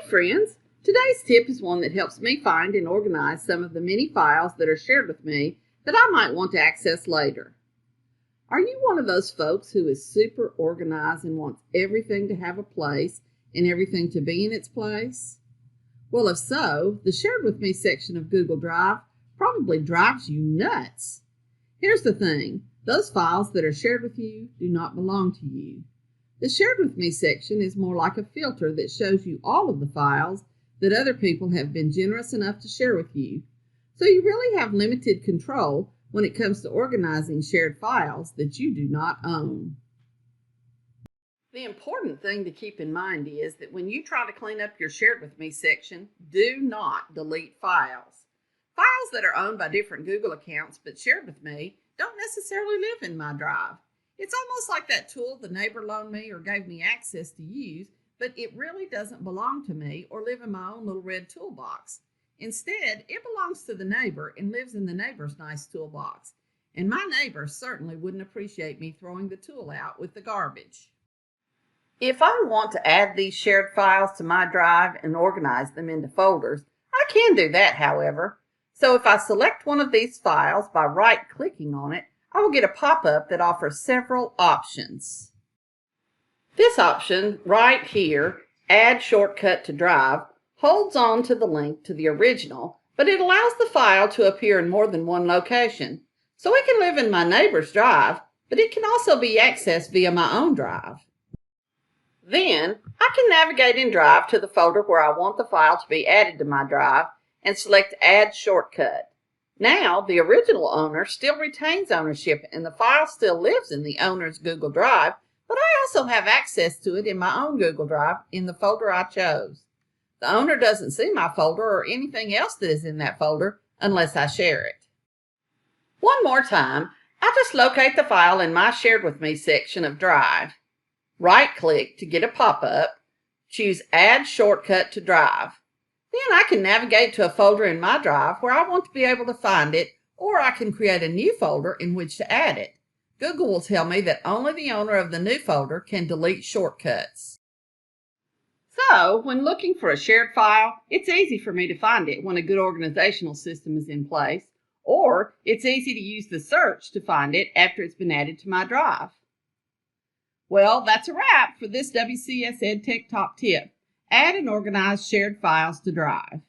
friends, today's tip is one that helps me find and organize some of the many files that are shared with me that I might want to access later. Are you one of those folks who is super organized and wants everything to have a place and everything to be in its place? Well, if so, the Shared With Me section of Google Drive probably drives you nuts. Here's the thing, those files that are shared with you do not belong to you. The Shared With Me section is more like a filter that shows you all of the files that other people have been generous enough to share with you. So you really have limited control when it comes to organizing shared files that you do not own. The important thing to keep in mind is that when you try to clean up your Shared With Me section, do not delete files. Files that are owned by different Google accounts but shared with me don't necessarily live in my drive. It's almost like that tool the neighbor loaned me or gave me access to use, but it really doesn't belong to me or live in my own little red toolbox. Instead, it belongs to the neighbor and lives in the neighbor's nice toolbox. And my neighbor certainly wouldn't appreciate me throwing the tool out with the garbage. If I want to add these shared files to my drive and organize them into folders, I can do that, however. So if I select one of these files by right-clicking on it, I will get a pop-up that offers several options. This option right here, Add Shortcut to Drive, holds on to the link to the original, but it allows the file to appear in more than one location. So it can live in my neighbor's drive, but it can also be accessed via my own drive. Then I can navigate in Drive to the folder where I want the file to be added to my drive and select Add Shortcut. Now, the original owner still retains ownership and the file still lives in the owner's Google Drive, but I also have access to it in my own Google Drive in the folder I chose. The owner doesn't see my folder or anything else that is in that folder unless I share it. One more time, I just locate the file in my Shared With Me section of Drive. Right-click to get a pop-up, choose Add Shortcut to Drive. Then I can navigate to a folder in my drive where I want to be able to find it, or I can create a new folder in which to add it. Google will tell me that only the owner of the new folder can delete shortcuts. So, when looking for a shared file, it's easy for me to find it when a good organizational system is in place, or it's easy to use the search to find it after it's been added to my drive. Well, that's a wrap for this WCS EdTech Top Tip. Add and organize shared files to Drive.